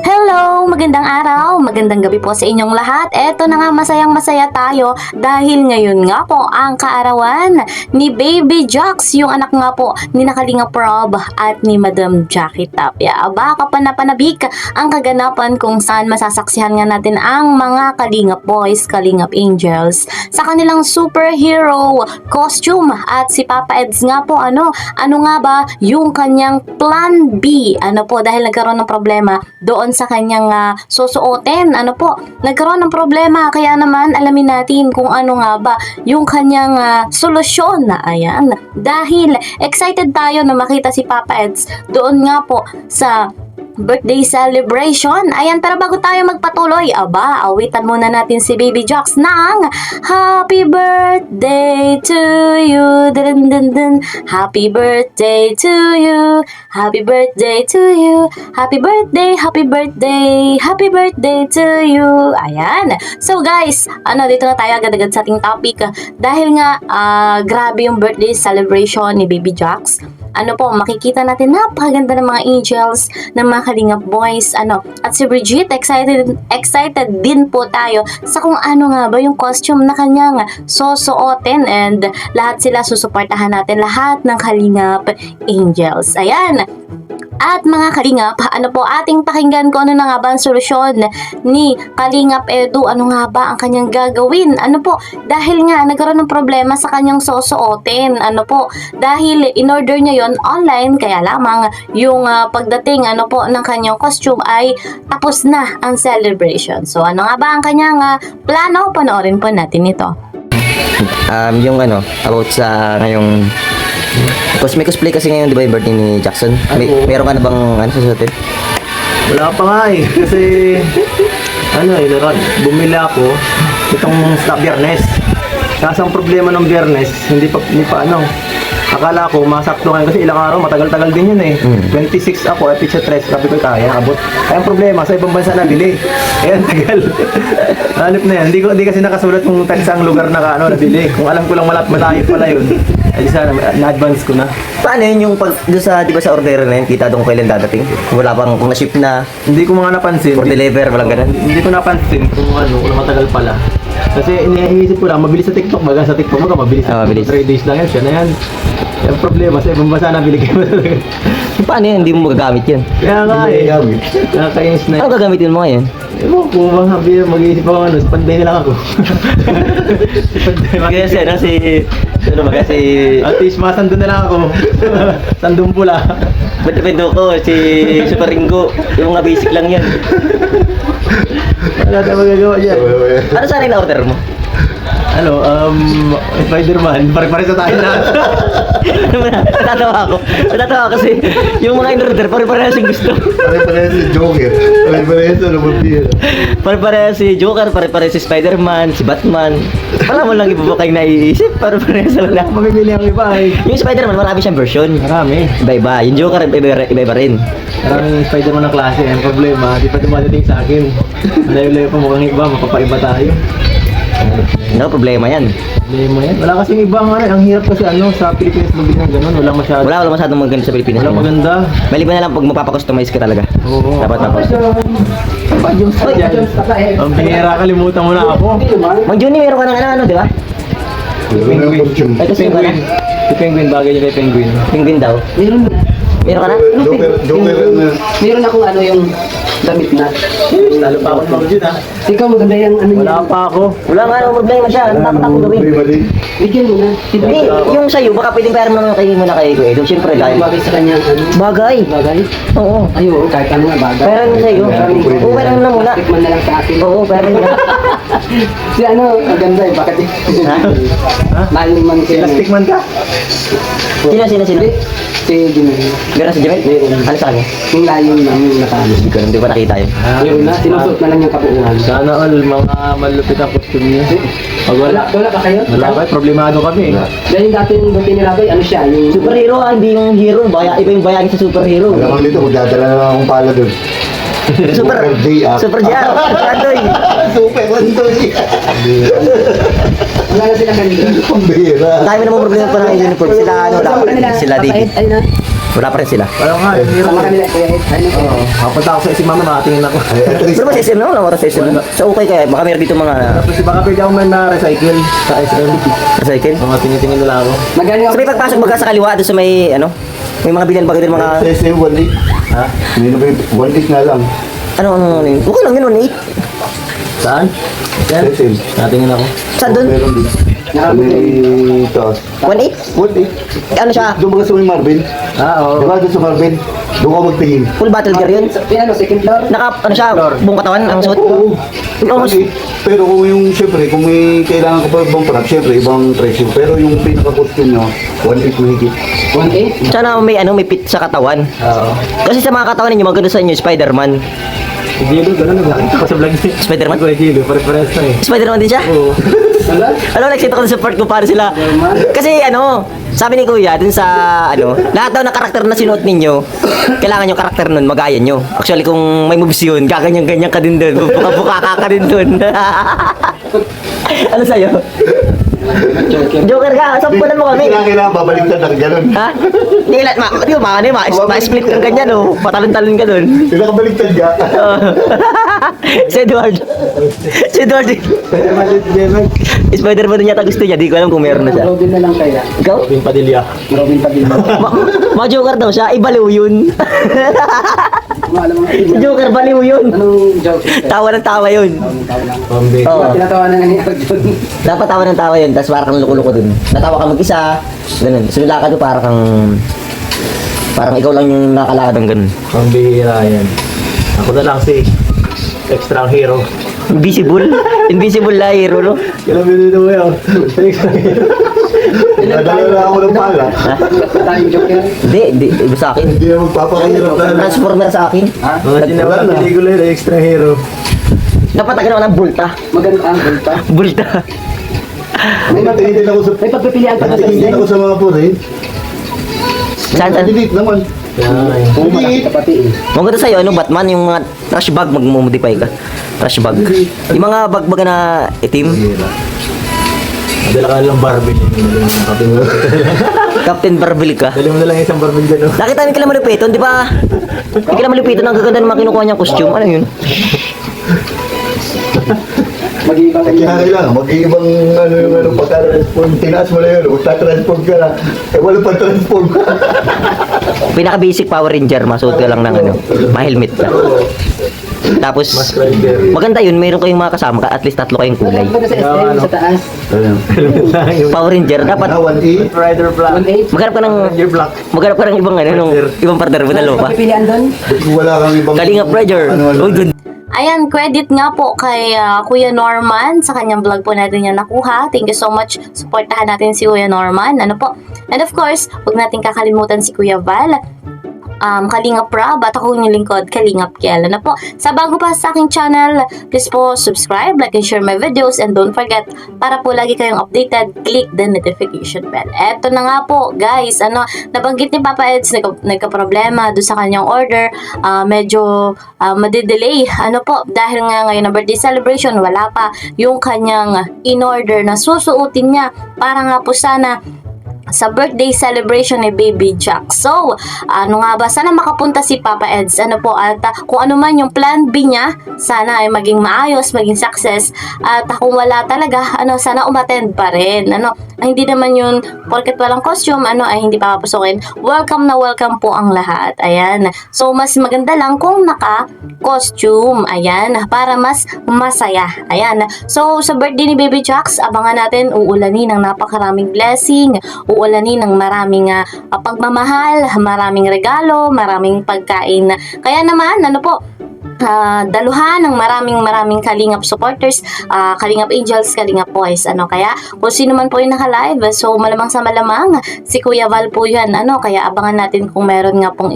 Hello! Magandang araw, magandang gabi po sa inyong lahat. Eto na nga, masayang masaya tayo dahil ngayon nga po ang kaarawan ni Baby Jux, yung anak nga po ni Nakalinga Prob at ni Madam Jackie Tapia. Aba, kapanapanabik ang kaganapan kung saan masasaksihan nga natin ang mga Kalingap Boys, Kalingap Angels sa kanilang superhero costume. At si Papa Eds nga po, ano nga ba yung kanyang plan B? Ano po, dahil nagkaroon ng problema doon sa kanyang susuotin. Ano po, nagkaroon ng problema, kaya naman alamin natin kung ano nga ba yung kanyang solusyon na ayan. Dahil excited tayo na makita si Papa Eds doon nga po sa birthday celebration. Ayan, pero bago tayo magpatuloy, aba, awitan muna natin si Baby Jux ng Happy Birthday to you. Dun, dun, dun. Happy birthday to you. Happy birthday to you. Happy birthday, happy birthday, happy birthday to you. Ayan. So guys, dito na tayo agad-agad sa ating topic. Dahil nga, grabe yung birthday celebration ni Baby Jux. Makikita natin napakaganda ng mga angels, ng mga Kalingap Boys, At si Brigitte, excited din po tayo sa kung ano nga ba yung costume na kanyang susuotin, and lahat sila susuportahan natin, lahat ng Kalingap Angels. Ayan. At mga Kalingap, ating pakinggan kung ano na nga ba ang solusyon ni Kalingap Edu, ano nga ba ang kanyang gagawin, dahil nga nagkaroon ng problema sa kanyang susuotin, dahil in-order niya yon online, kaya lamang yung pagdating, ng kanyang costume ay tapos na ang celebration. So, ano nga ba ang kanyang plano? Panoorin po natin ito. About sa ngayong may cosplay kasi ngayon, di ba, yung birthday ni Jackson? Meron ka na bang susuotin? Wala pa nga eh. Kasi, bumili ako itong sa Biyernes. Kaso ang problema ng Biyernes, hindi pa akala ko masakto ngayon kasi ilang araw, matagal-tagal din yun eh. 26 ako, pizza 3, sabi ko kaya, abot. Kaya ang problema, sa ibang bansa nabili. Ayan, tagal. Hanip na yan. Hindi kasi nakasulat kung tagsang lugar na nabili. Kung alam ko lang malayo pala yun. Ay sana, na-advance ko na. Paano yun yung doon sa, di ba, sa order na yun, kita doon kailan dadating? Wala pang, kung na-ship na, Hindi ko mga napansin. for deliver, walang ganun? Hindi ko napansin kung kung matagal pala. Kasi iniisip ko lang, mabilis sa TikTok, sa TikTok mabilis. Mabilis. 3 days lang yan, siya na yan. Yung problema, sa ibang bansa nabili kayo talaga. Paano yun? Hindi mo magagamit yun? Kaya nga eh. Nakakainis na Ano gagamitin mo ngayon? Ewan ko, mag-iisip ako panday na lang ako. Kasi At least masando na lang ako. Sandong pula. Pwede ko, si Super Ringo, yung mga basic lang yan. Wala tayo magagawa dyan. Ano sana yung order mo? Spider-Man, pare-pare sa tayo na. Natatawa ako kasi yung mga in-order, pare-parehas yung gusto. Pare-parehas si Joker. Pare-parehas sa vampire. Pare-parehas si Joker, pare-parehas si Spider-Man, si Batman. Wala mo lang iba ba kayong naiisip? Pare-parehas lang. Mamimili ang iba eh. Yung Spider-Man, marami siyang version. Marami. Iba-iba. Yung Joker, iba-iba rin. Maraming Spider-Man na klase. Ang problema, di pa dumadating sa akin. Layo-layo pa mukhang iba, mapapaiba tayo. No, problema yan. Problema yan. Wala kasing ibang ang hirap kasi sa Pilipinas magiging ng ganun. Wala masyado. Wala masyadong maganda sa Pilipinas. Wala maganda. Maliban na lang pag mapapakustomize ka talaga. Oo. Dapat tapos. Ang bihira, kalimutan mo na ako. Mang Juni, meron ka ng di ba? Penguin. Ito si Penguin. Si Penguin, bagay niya kay Penguin. Penguin daw. Meron ka na? Joker. Meron akong yung damit na. Lalo pa ako mag-yun ha. Ikaw maganda yung Wala pa ako. Wala nga naman problema siya. Ano dapat akong gawin? Bigyan mo na. Hindi, yung sa'yo, baka pwedeng pera mo na kay ko eh. Siyempre, dahil. Bagay sa kanya. Bagay. Bagay? Oo. Ay, oo. Kahit ano nga bagay. Pera mo sa'yo. Oo, pera mo na muna. Tikman na lang sa akin. Oo, pera mo na. Si maganda eh. Bakit eh? Ha? Mahal naman siya. Plastic man ka. Sino? Si Jimmy. Meron si Jimmy? Ano sa kanya? Yung layo namin nakaano. Hindi ko nakita yun. Yun na. Sinusot na lang yung kabuuan. Sana all mga malupit ang costume niya. Pag wala Wala pa kayo? pa, problemado kami. Dahil yung dating buti ni Raboy, siya? Yung Superhero hindi yung hero. Iba yung bayani sa superhero. Alam mo dito, magdadala na lang akong pala doon. Super JR. Super JR. Andoy. Super Landoy. wala na sila kanina. Pambira. Dami namang problema pa ng uniform. Sila David. Ay na. Wala pa rin sila. Wala nga, eh. Hero. Sama kanila, Kuya Ed. Ano po? Oo. Kapunta ako sa SM mama, makatingin ako. Ay, at least, Pero ba sa SM no? Wala oras sa SM no? Sa okay kaya, baka meron dito mga Tapos baka pwede ako man na-recycle sa SM. recycle. Mga tingin-tingin nila ako. Magaling So ako. may pagpasok baga sa kaliwa doon sa may, ano? May mga bilyan baga din mga, sa SM 1 week. Ha? Hindi na ba yung 1 week na lang. ano, yun? Okay lang yun, 1.8. Saan? Sa Yan. SM. Natingin ako. Saan doon? Meron din. Sa may taas. 1.8? 1 week. Ano siya? Doon ba sa may Marvin? Ah, oo. Di ba doon sa Marvin? Doon ka magtingin. Full battle gear yun? Ano, second floor? Naka, ano siya, buong katawan ang suot? Oo. Almost. Kasi, pero kung yung, syempre, kung may kailangan ka pa ibang product, syempre, ibang presyo. Pero yung pinaka-costume nyo, 1 week mahigit. 1.8? Sana may, ano, may pit sa katawan. Oo. Kasi sa mga katawan ninyo, maganda sa inyo, Spider-Man. Si Jilo, gano'n lang. Nakita ko sa vlog niya. Spider-Man? Kuya Jilo, pare-pares na eh. Spider-Man din siya? Oo. Wala? Alam mo, nagsita ko sa part ko para sila. Kasi ano, sabi ni Kuya, dun sa, ano, lahat daw ng karakter na sinuot ninyo, kailangan yung karakter nun, magaya nyo. Actually, kung may moves yun, gaganyan-ganyan ka din dun. Buka-buka ka din dun. Ano sa'yo? Joker ka, sampunan mo kami. Kailangan babaliktad ng ganun. Ha? Hindi, di ba, ma-split kang ganyan, oh. Patalon-talon ka dun. Pinakabaliktad ka. Si Edward. Si Edward. Spider-Man din yata gusto niya. Di ko alam kung meron na siya. Robin na lang kaya. Ikaw? Robin Padilla. Robin pa din. Ma-joker daw siya. Ibaliw yun. Maalam mo. Si Joker, baliw yun. Anong joke? Tawa ng tawa yun. Bombe. Oo. Tinatawanan nga ni Arjun. Dapat tawa ng tawa yun. Tapos parang kang luko-luko dun. Natawa ka mag-isa. Ganun. Sunod ka doon parang ikaw lang yung nakalakad ng ganun. Pambihira yan. Ako na lang si extra hero. Invisible. Invisible na hero, no? Kailan minuto mo yun? Extra hero. Nadala na ako ng pala. Tayong joke yan. Hindi. Iba sa akin. Hindi na magpapakahirap na. Transformer sa akin. Mga sinawa na pelikula yun, extra hero. Dapat agad ako ng bulta. Maganda ang bulta. Bulta. May natingin din ako sa... May pagpipilian ka na sa Natingin din design. ako sa mga puri. Saan? Delete naman. Yan. Kung malaki ka pati eh. Maganda sa'yo, ano, Batman, yung mga trash bag, mag-modify ka. Trash bag. Yung mga bag na itim. Bihira. Madala ka lang Barbie. Dali mo Captain Barbell ka. na lang isang Barbie dyan. Oh. Nakita namin kila Malupiton, di ba? Yung kila Malupiton, ang gaganda ng mga kinukuha niyang costume. Ano yun? Mag-iibang Kaya kailangan, mag-iibang ano yung ano, pagka-transform. Tinaas mo na yun, magta-transform ka na. Eh, wala pa transform. Pinaka-basic Power Ranger, masuot ka lang ng ano, ma-helmet ka. Tapos, Mask Rider. maganda yun, meron kayong mga kasama ka, at least tatlo kayong kulay. Maganda sa SM sa taas. Ayun. Lang yung Power Ranger, dapat Ah, 1A. Rider Black. 1.8. maghanap ka ng, Ranger Black. maghanap ka ng ibang ano, nung, ibang partner mo na pa. Pagpipilian doon. Kung wala kang ibang... Kalingap Ranger. Ano, Oh, good. Ayan, credit nga po kay Kuya Norman sa kanyang vlog po natin yan nakuha. Thank you so much. Supportahan natin si Kuya Norman. Ano po? And of course, huwag natin kakalimutan si Kuya Val. Kalingap Rob at ako yung lingkod, Kalingap Kiel. Ano po? Sa bago pa sa aking channel, please po subscribe, like, and share my videos, and don't forget, para po lagi kayong updated, click the notification bell. Eto na nga po, guys, nabanggit ni Papa Eds, nagka-problema doon sa kanyang order, medyo madidelay, dahil nga ngayon na birthday celebration, wala pa yung kanyang in-order na susuotin niya, para nga po sana sa birthday celebration ni Baby Jack. So, ano nga ba? Sana makapunta si Papa Eds. At kung ano man yung plan B niya, sana ay maging maayos, maging success. At kung wala talaga, sana umattend pa rin. Hindi naman yun, porket walang costume, ay hindi papapusukin. Welcome na welcome po ang lahat. Ayan. So, mas maganda lang kung naka-costume. Ayan. Para mas masaya. Ayan. So, sa birthday ni Baby Jax, abangan natin, uulanin ng napakaraming blessing, uulanin ng maraming pagmamahal, maraming regalo, maraming pagkain. Kaya naman, daluhan ng maraming Kalingap supporters, Kalingap Angels, Kalingap Boys. Kaya kung sino man po yung naka-live, so malamang sa malamang si Kuya Val po yan. Kaya abangan natin kung meron nga pong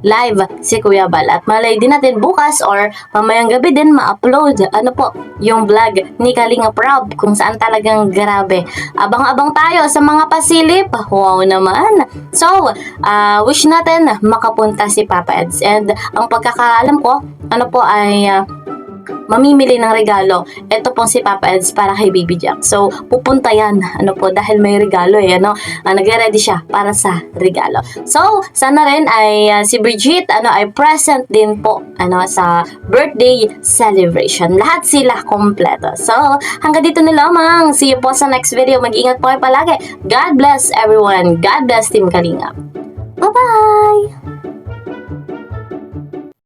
live si Kuya Val. At malay din natin bukas or mamayang gabi din ma-upload yung vlog ni Kalingap Rob kung saan talagang grabe. Abang-abang tayo sa mga pasilip. Wow naman. So, wish natin makapunta si Papa Eds. And ang pagkakaalam ko, mamimili ng regalo. Ito pong si Papa Eds para kay Baby Jack. So, pupunta yan. Ano po, dahil may regalo eh, ano? Nagre-ready siya para sa regalo. So, sana rin ay si Brigitte, ay present din po, sa birthday celebration. Lahat sila kompleto. So, hanggang dito na lamang. See you po sa next video. Mag-ingat po kayo palagi. God bless everyone. God bless Team Kalingap. Bye-bye!